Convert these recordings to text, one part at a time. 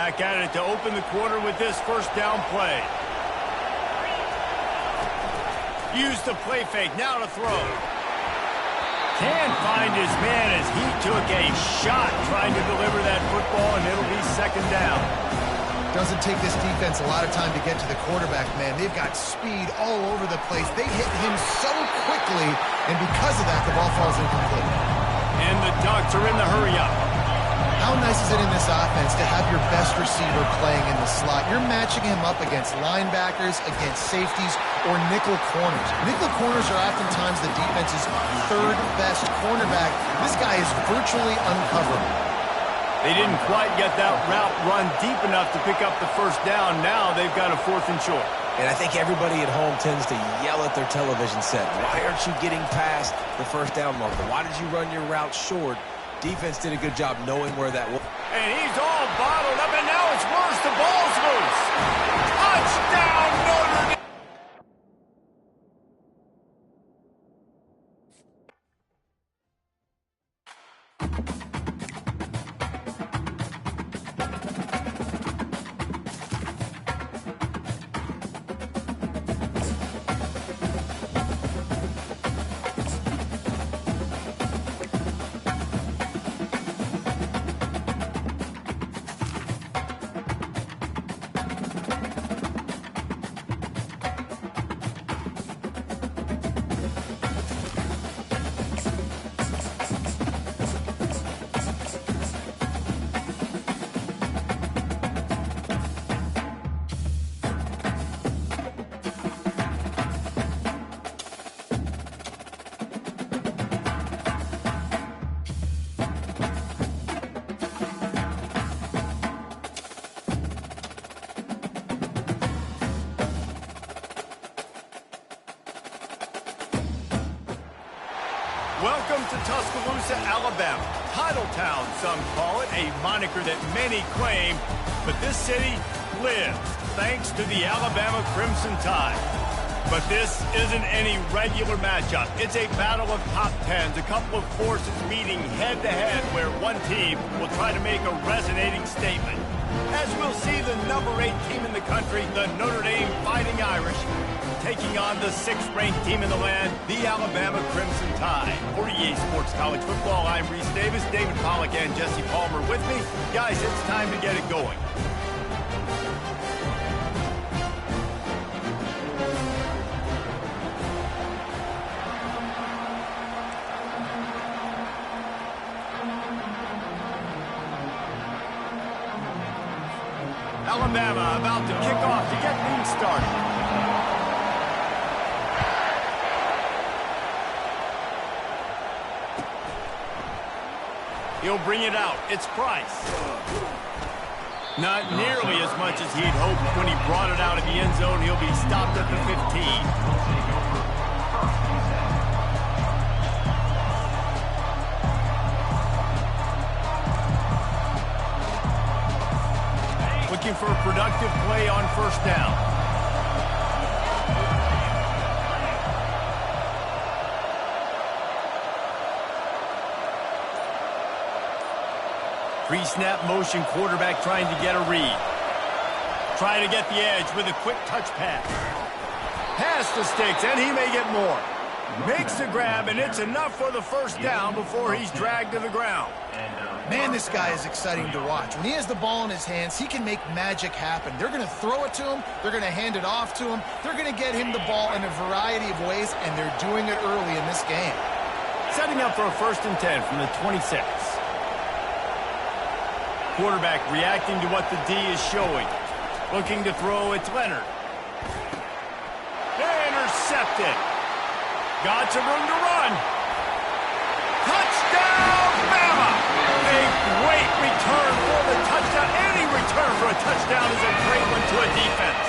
back at it to open the quarter with this first down play. Use the play fake, now to throw. Can't find his man as he took a shot trying to deliver that football, and it'll be second down. Doesn't take this defense a lot of time to get to the quarterback, man. They've got speed all over the place. They hit him so quickly, and because of that, the ball falls incomplete. And the Ducks are in the hurry-up. How nice is it in this offense to have your best receiver playing in the slot? You're matching him up against linebackers, against safeties, or nickel corners. Nickel corners are oftentimes the defense's third best cornerback. This guy is virtually uncoverable. They didn't quite get that route run deep enough to pick up the first down. Now they've got a 4th and short. And I think everybody at home tends to yell at their television set. Why aren't you getting past the first down marker? Why did you run your route short? Defense did a good job knowing where that was. And he's all bottled up, and now it's worse. The ball's loose. Touchdown, Notre Dame! Welcome to Tuscaloosa, Alabama. Titletown, some call it, a moniker that many claim, but this city lives thanks to the Alabama Crimson Tide. But this isn't any regular matchup. It's a battle of top tens, a couple of forces meeting head-to-head where one team will try to make a resonating statement. As we'll see the number 8 team in the country, the Notre Dame Fighting Irish, taking on the 6th-ranked team in the land, the Alabama Crimson Tide. For EA Sports College Football, I'm Reese Davis, David Pollack, and Jesse Palmer with me. Guys, it's time to get it going. Alabama about to kick off to get things started. He'll bring it out. It's Price. Not nearly as much as he'd hoped when he brought it out of the end zone. He'll be stopped at the 15. Looking for a productive play on first down. Pre-snap motion, quarterback trying to get a read. Trying to get the edge with a quick touch pass. Pass to Sticks, and he may get more. Makes the grab, and it's enough for the first down before he's dragged to the ground. Man, this guy is exciting to watch. When he has the ball in his hands, he can make magic happen. They're going to throw it to him. They're going to hand it off to him. They're going to get him the ball in a variety of ways, and they're doing it early in this game. Setting up for a 1st and 10 from the 26. Quarterback reacting to what the D is showing. Looking to throw, it's Leonard. Intercepted. Got some room to run. Touchdown, Bama! A great return for the touchdown. Any return for a touchdown is a great one to a defense.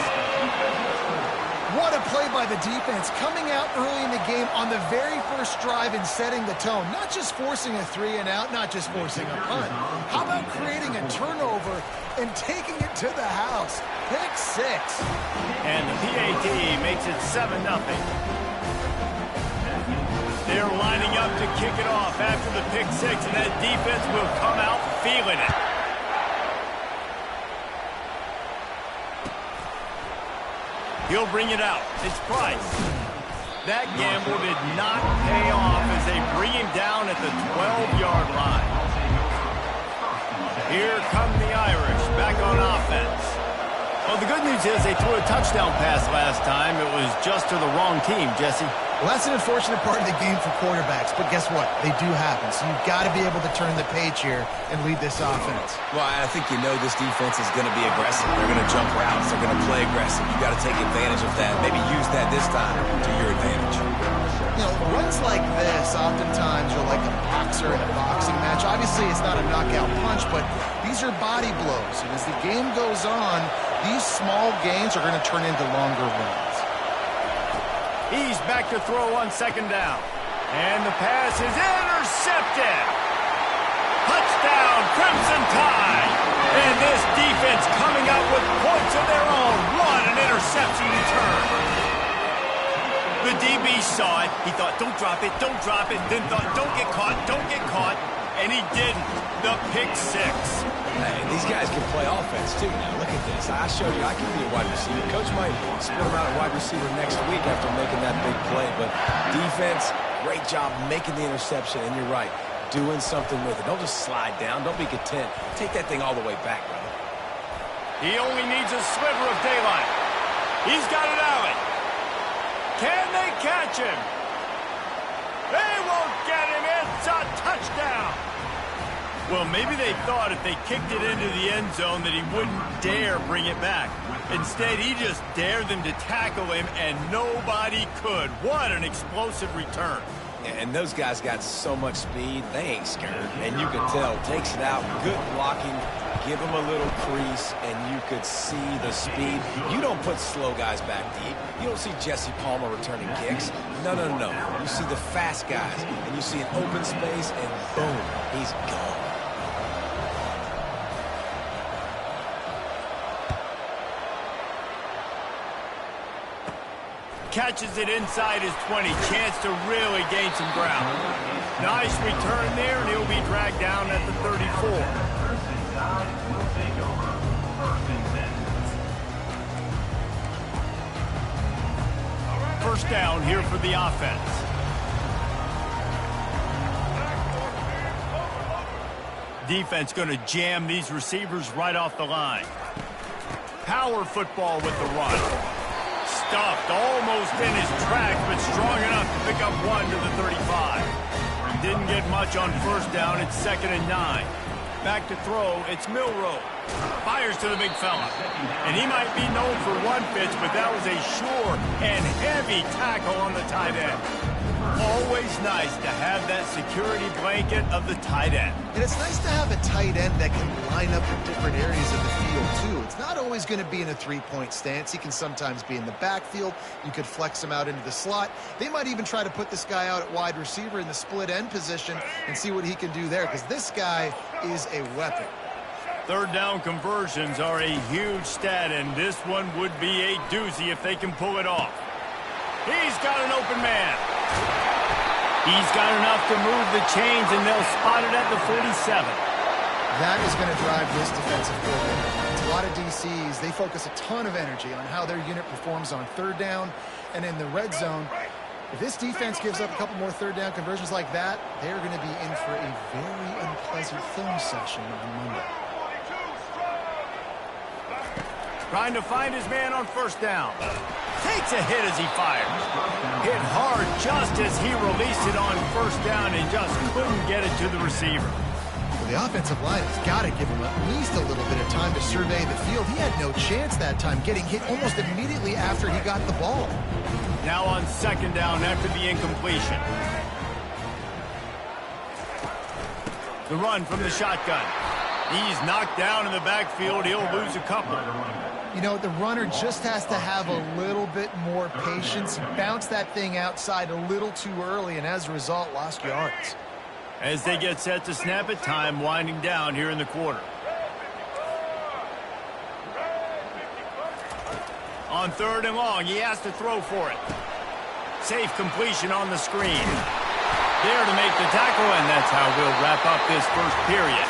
What a play by the defense, coming out early in the game on the very first drive and setting the tone. Not just forcing a 3-and-out, not just forcing a punt. How about creating a turnover and taking it to the house? Pick 6. And the PAT makes it 7-0. They're lining up to kick it off after the pick 6, and that defense will come out feeling it. He'll bring it out. It's Price. That gamble did not pay off as they bring him down at the 12-yard line. Here come the Irish back on offense. Well, the good news is they threw a touchdown pass last time. It was just to the wrong team, Jesse. Well, that's an unfortunate part of the game for quarterbacks, but guess what? They do happen, so you've got to be able to turn the page here and lead this offense. Well, I think you know this defense is going to be aggressive. They're going to jump routes. They're going to play aggressive. You've got to take advantage of that. Maybe use that this time to your advantage. You know, runs like this oftentimes are like a boxer in a boxing match. Obviously, it's not a knockout punch, but these are body blows. And as the game goes on, these small gains are going to turn into longer runs. He's back to throw on second down. And the pass is intercepted. Touchdown, Crimson Tide. And this defense coming up with points of their own. What an interception return. The DB saw it. He thought, don't drop it, don't drop it. Then thought, don't get caught, don't get caught. And he didn't. The pick six. Hey, these guys can play offense, too. Now, look at this. I showed you I can be a wide receiver. Coach might split him out at wide receiver next week after making that big play. But defense, great job making the interception. And you're right, doing something with it. Don't just slide down. Don't be content. Take that thing all the way back, brother. He only needs a sliver of daylight. He's got it alley. Can they catch him? They won't get him. It's a touchdown. Well, maybe they thought if they kicked it into the end zone that he wouldn't dare bring it back. Instead, he just dared them to tackle him, and nobody could. What an explosive return. And those guys got so much speed, they ain't scared. And you can tell, takes it out, good blocking, give them a little crease, and you could see the speed. You don't put slow guys back deep. You don't see Jesse Palmer returning kicks. No, no, no. You see the fast guys, and you see an open space, and boom, he's gone. Catches it inside his 20. Chance to really gain some ground. Nice return there, and he'll be dragged down at the 34. First down here for the offense. Defense going to jam these receivers right off the line. Power football with the run. Stuffed almost in his tracks, but strong enough to pick up one to the 35. Didn't get much on first down. It's 2nd and 9. Back to throw. It's Milroe. Fires to the big fella. And he might be known for one pitch, but that was a sure and heavy tackle on the tight end. Always nice to have that security blanket of the tight end. And it's nice to have a tight end that can line up in different areas of the field, too. It's not always going to be in a three-point stance. He can sometimes be in the backfield. You could flex him out into the slot. They might even try to put this guy out at wide receiver in the split end position and see what he can do there, because this guy is a weapon. Third down conversions are a huge stat, and this one would be a doozy if they can pull it off. He's got an open man. He's got enough to move the chains, and they'll spot it at the 47. That is going to drive this defensive coordinator. It's a lot of DCs. They focus a ton of energy on how their unit performs on third down and in the red zone. If this defense gives up a couple more third down conversions like that, they're going to be in for a very unpleasant film session on Monday. Trying to find his man on first down. Takes a hit as he fires. Hit hard just as he released it on first down and just couldn't get it to the receiver. Well, the offensive line has got to give him at least a little bit of time to survey the field. He had no chance that time, getting hit almost immediately after he got the ball. Now on second down after the incompletion. The run from the shotgun. He's knocked down in the backfield. He'll lose a couple. You know, the runner just has to have a little bit more patience. He bounced that thing outside a little too early, and as a result, lost yards. As they get set to snap it, time winding down here in the quarter. On third and long, he has to throw for it. Safe completion on the screen. There to make the tackle, and that's how we'll wrap up this first period.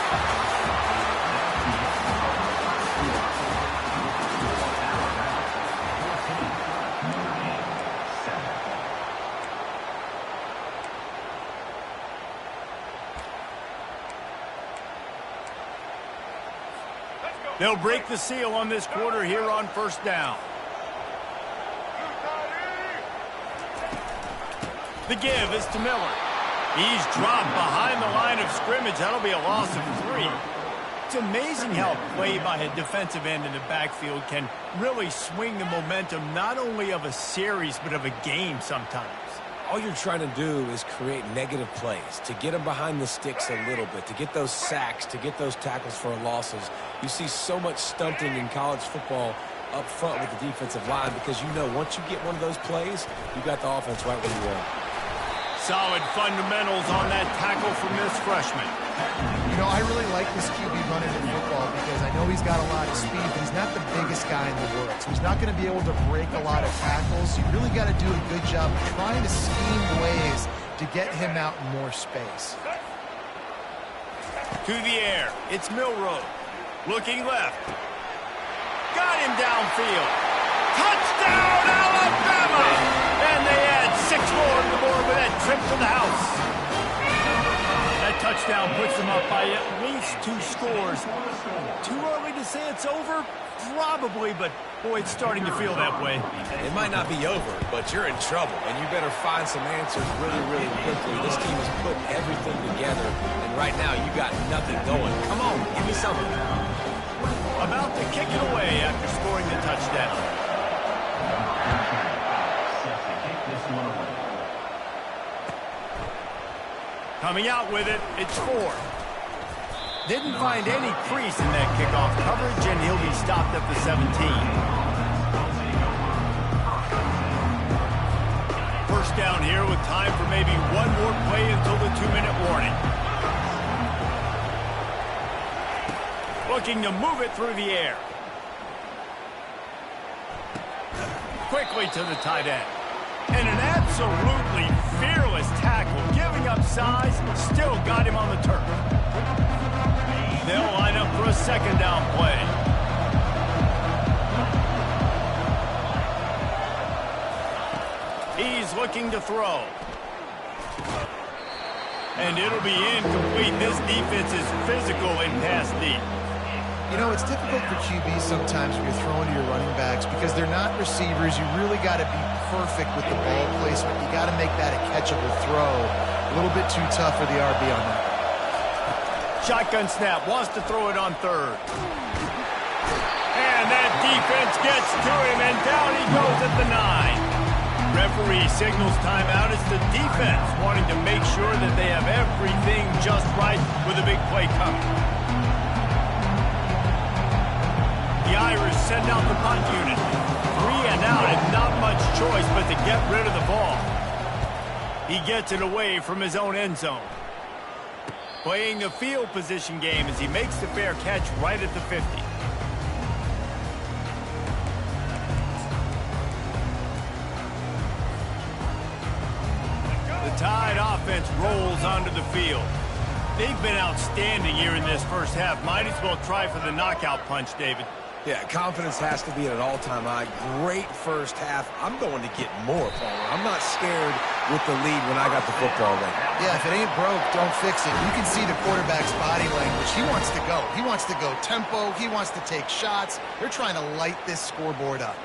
They'll break the seal on this quarter here on first down. The give is to Miller. He's dropped behind the line of scrimmage. That'll be a loss of 3. It's amazing how a play by a defensive end in the backfield can really swing the momentum not only of a series but of a game sometimes. All you're trying to do is create negative plays, to get them behind the sticks a little bit, to get those sacks, to get those tackles for losses. You see so much stunting in college football up front with the defensive line because you know once you get one of those plays, you got the offense right where you want. Solid fundamentals on that tackle from this freshman. You know, I really like this QB running in football because I know he's got a lot of speed, but he's not the biggest guy in the world. So he's not going to be able to break a lot of tackles. You really got to do a good job trying to scheme ways to get him out in more space. To the air, it's Milroe. Looking left. Got him downfield. Touchdown, Alabama! And they add 6 more to the board with that trip to the house. That touchdown puts them up by at least 2 scores. Too early to say it's over? Probably, but boy, it's starting to feel that way. It might not be over, but you're in trouble, and you better find some answers really, really quickly. This team is putting everything together, and right now you got nothing going. Come on, give me something. About to kick it away after scoring the touchdown. Coming out with it, it's 4. Didn't find any crease in that kickoff coverage, and he'll be stopped at the 17. First down here with time for maybe one more play until the 2-minute warning. Looking to move it through the air. Quickly to the tight end. And an absolutely fearless tackle, giving up size, still got him on the turf. They'll line up for a second down play. He's looking to throw. And it'll be incomplete. This defense is physical in pass deep. You know, it's difficult for QBs sometimes when you're throwing to your running backs because they're not receivers. You really got to be perfect with the ball placement. You got to make that a catchable throw. A little bit too tough for the RB on that. Shotgun snap, wants to throw it on 3rd. And that defense gets to him, and down he goes at the 9. Referee signals timeout. It's the defense wanting to make sure that they have everything just right with a big play coming. The Irish send out the punt unit. 3 and out, and not much choice but to get rid of the ball. He gets it away from his own end zone. Playing the field position game as he makes the fair catch right at the 50. The Tide offense rolls onto the field. They've been outstanding here in this first half. Might as well try for the knockout punch, David. Yeah, confidence has to be at an all-time high. Great first half. I'm going to get more, Palmer. I'm not scared with the lead when I got the football ready. Yeah, if it ain't broke, don't fix it. You can see the quarterback's body language. He wants to go. He wants to go tempo. He wants to take shots. They're trying to light this scoreboard up.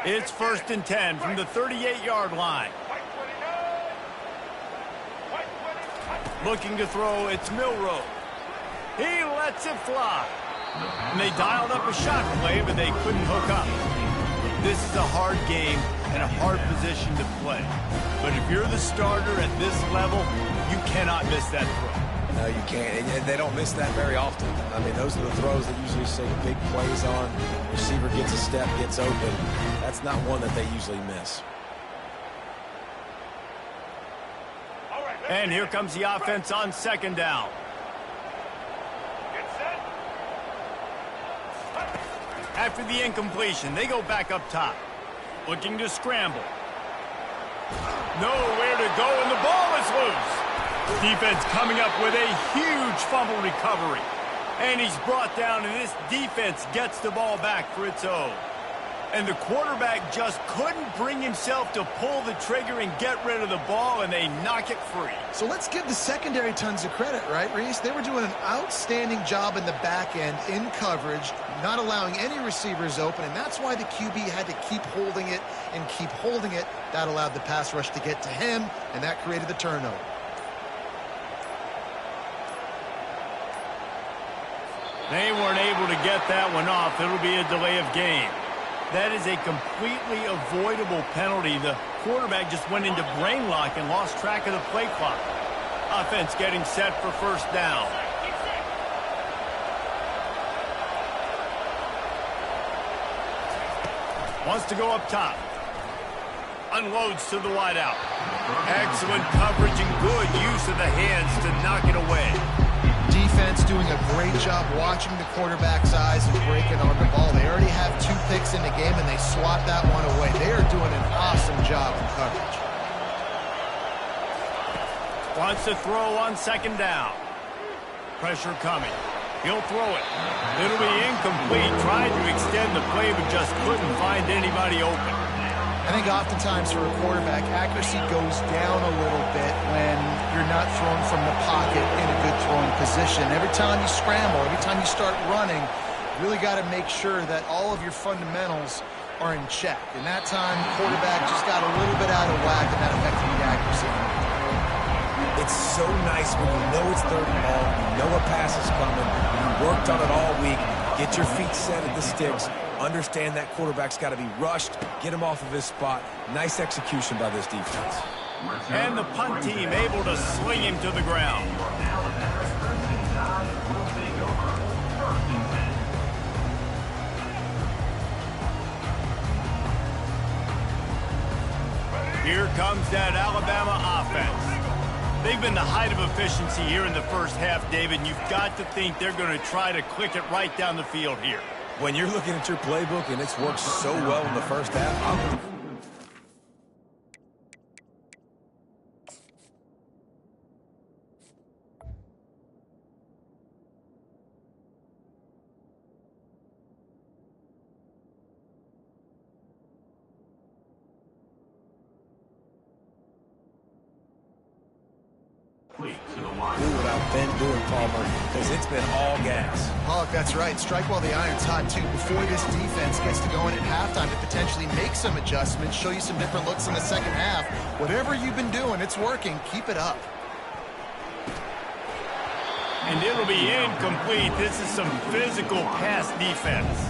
It's 1st and 10 from the 38-yard line. Looking to throw, it's Milroe. He lets it fly. And they dialed up a shot play, but they couldn't hook up. This is a hard game and a hard position to play. But if you're the starter at this level, you cannot miss that throw. No, you can't. And they don't miss that very often. I mean, those are the throws that usually see big plays on. Receiver gets a step, gets open. That's not one that they usually miss. And here comes the offense on 2nd down. After the incompletion, they go back up top. Looking to scramble. Nowhere to go, and the ball is loose. Defense coming up with a huge fumble recovery. And he's brought down, and this defense gets the ball back for its own. And the quarterback just couldn't bring himself to pull the trigger and get rid of the ball, and they knock it free. So let's give the secondary tons of credit, right, Reese? They were doing an outstanding job in the back end, in coverage, not allowing any receivers open, and that's why the QB had to keep holding it and keep holding it. That allowed the pass rush to get to him, and that created the turnover. They weren't able to get that one off. It'll be a delay of game. That is a completely avoidable penalty. The quarterback just went into brain lock and lost track of the play clock. Offense getting set for first down. Wants to go up top. Unloads to the wideout. Excellent coverage and good use of the hands to knock it away. Defense doing a great job watching the quarterback's eyes and breaking on the ball. They already have 2 picks in the game, and they swat that one away. They are doing an awesome job in coverage. Wants to throw on second down. Pressure coming. He'll throw it. It'll be incomplete. Tried to extend the play, but just couldn't find anybody open. I think oftentimes for a quarterback, accuracy goes down a little bit when you're not throwing from the pocket in a good throwing position. Every time you scramble, every time you start running, you really got to make sure that all of your fundamentals are in check. And that time, the quarterback just got a little bit out of whack, and that affected the accuracy. It's so nice when you know it's 3rd and long, you know a pass is coming, you worked on it all week, get your feet set at the sticks, understand that quarterback's got to be rushed, get him off of his spot. Nice execution by this defense. And the punt team able to sling him to the ground. Here comes that Alabama offense. They've been the height of efficiency here in the first half, David, and you've got to think they're going to try to click it right down the field here. When you're looking at your playbook and it's worked so well in the first half, do what I've been doing, Palmer, because it's been all gas. Pollock, that's right. Strike while the iron's hot, too. Before this defense gets to going at halftime to potentially make some adjustments, show you some different looks in the second half. Whatever you've been doing, it's working. Keep it up. And it'll be incomplete. This is some physical pass defense.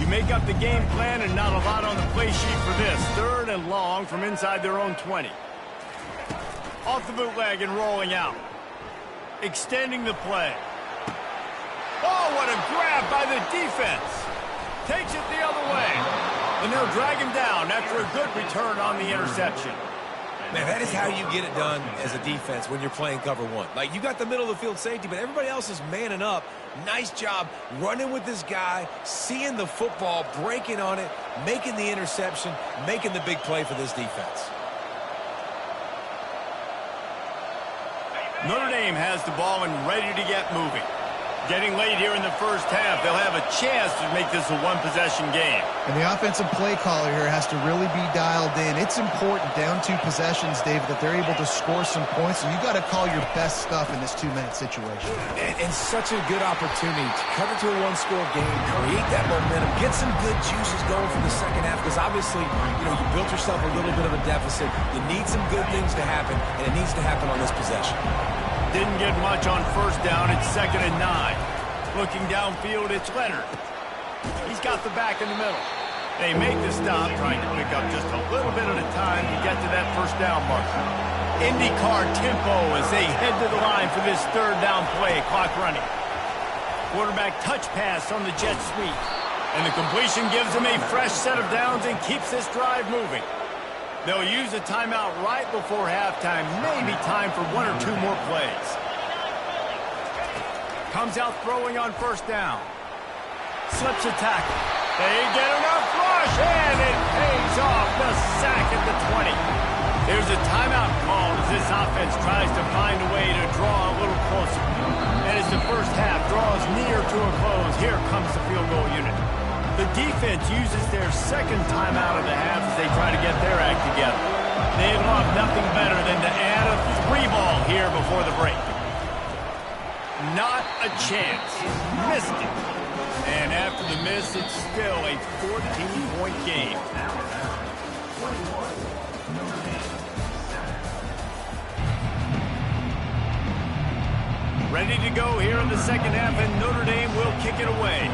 Make up the game plan and not a lot on the play sheet for this. 3rd and long from inside their own 20. Off the bootleg and rolling out. Extending the play. Oh, what a grab by the defense. Takes it the other way. And they'll drag him down after a good return on the interception. Man, that is how you get it done as a defense when you're playing cover 1. Like, you got the middle of the field safety, but everybody else is manning up. Nice job running with this guy, seeing the football, breaking on it, making the interception, making the big play for this defense. Notre Dame has the ball and ready to get moving. Getting late here in the first half, they'll have a chance to make this a one-possession game. And the offensive play caller here has to really be dialed in. It's important down 2 possessions, David, that they're able to score some points. And you got to call your best stuff in this 2-minute situation. And such a good opportunity to cut it to a 1-score game, create that momentum, get some good juices going for the second half. Because obviously, you built yourself a little bit of a deficit. You need some good things to happen, and it needs to happen on this possession. Didn't get much on first down. It's 2nd and 9. Looking downfield, it's Leonard. He's got the back in the middle. They make the stop, trying to pick up just a little bit at a time to get to that first down marker. IndyCar tempo as they head to the line for this 3rd down play. Clock running. Quarterback touch pass on the jet sweep. And the completion gives them a fresh set of downs and keeps this drive moving. They'll use a timeout right before halftime. Maybe time for 1 or 2 more plays. Comes out throwing on first down. Slips a tackle. They get enough rush, and it pays off. The sack at the 20. There's a timeout called as this offense tries to find a way to draw a little closer. And as the first half draws near to a close, here comes the field goal unit. The defense uses their second timeout of the half as they try to get their act together. They'd love nothing better than to add a 3-ball here before the break. Not a chance. Missed it. And after the miss, it's still a 14-point game. Ready to go here in the second half, and Notre Dame will kick it away.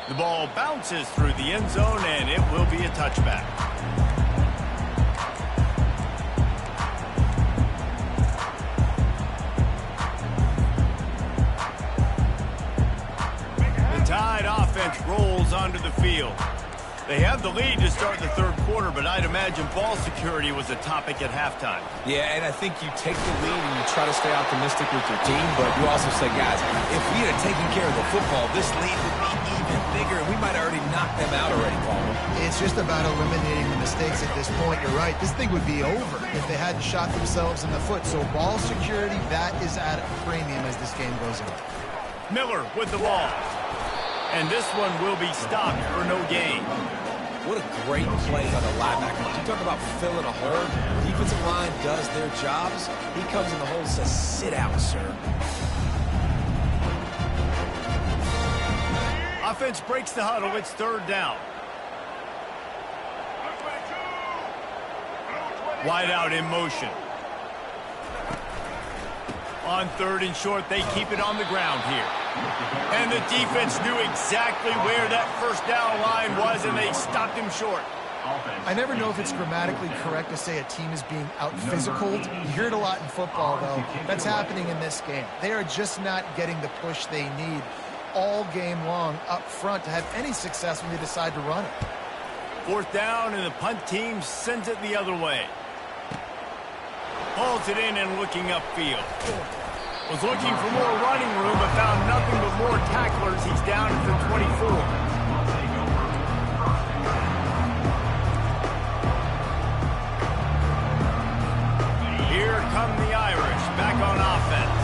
The ball bounces through the end zone, and it will be a touchback. The Tide offense rolls onto the field. They have the lead to start the third quarter, but I'd imagine ball security was a topic at halftime. Yeah, and I think you take the lead and you try to stay optimistic with your team, but you also say, guys, if we had taken care of the football, this lead would be even bigger, and we might have already knocked them out already, Palmer. It's just about eliminating the mistakes at this point. You're right. This thing would be over if they hadn't shot themselves in the foot. So ball security, that is at a premium as this game goes on. Miller with the ball. And this one will be stopped for no gain. What a great play on the linebacker. You talk about filling a hole. The defensive line does their jobs. He comes in the hole and says, sit out, sir. Offense breaks the huddle. It's third down. Wide out in motion. On third and short, they keep it on the ground here. And the defense knew exactly where that first down line was, and they stopped him short. I never know if it's grammatically correct to say a team is being out-physicaled. You hear it a lot in football, though. That's happening in this game. They are just not getting the push they need all game long up front to have any success when they decide to run it. Fourth down, and the punt team sends it the other way. Hauls it in and looking upfield. Was looking for more running room, but found nothing but more tacklers. He's down at the 24. Here come the Irish, back on offense.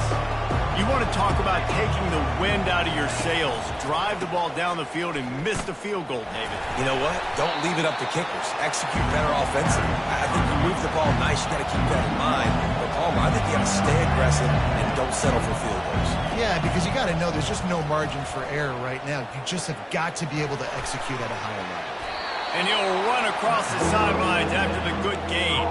You want to talk about taking the wind out of your sails. Drive the ball down the field and miss the field goal, David. You know what? Don't leave it up to kickers. Execute better offensively. I think you move the ball nice. You got to keep that in mind. But Palmer, I think you got to stay aggressive and don't settle for field goals. Yeah, because you got to know there's just no margin for error right now. You just have got to be able to execute at a higher level. And he'll run across the sidelines after the good gain.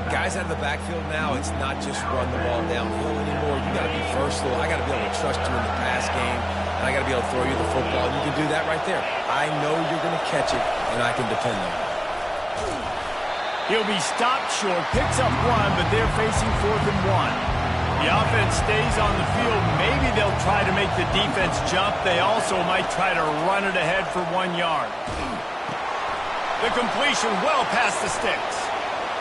Guys out of the backfield now, it's not just run the ball downhill anymore. You got to be versatile. I got to be able to trust you in the pass game, and I got to be able to throw you the football. You can do that right there. I know you're going to catch it, and I can depend on it. He'll be stopped short, picks up one, but they're facing 4th and 1. The offense stays on the field. Maybe they'll try to make the defense jump. They also might try to run it ahead for 1 yard. The completion well past the sticks.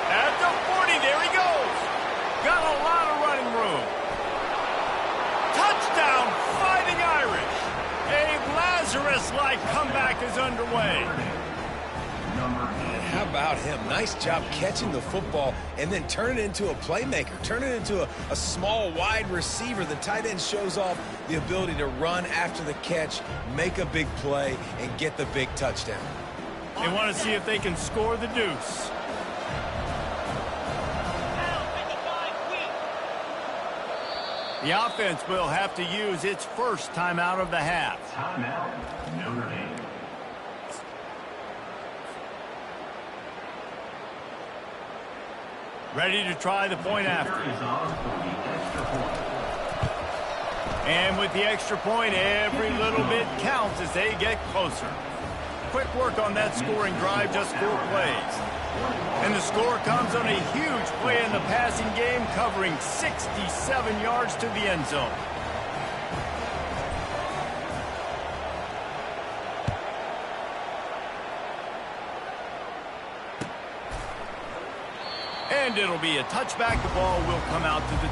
At the 40, there he goes. Got a lot of running room. Touchdown, Fighting Irish. A Lazarus-like comeback is underway. How about him? Nice job catching the football and then turn it into a playmaker. Turn it into a small, wide receiver. The tight end shows off the ability to run after the catch, make a big play, and get the big touchdown. They want to see if they can score the deuce. The offense will have to use its first timeout of the half. Timeout, Notre Dame. Ready to try the point after. And with the extra point, every little bit counts as they get closer. Quick work on that scoring drive, just 4 plays. And the score comes on a huge play in the passing game, covering 67 yards to the end zone. And it'll be a touchback. The ball will come out to the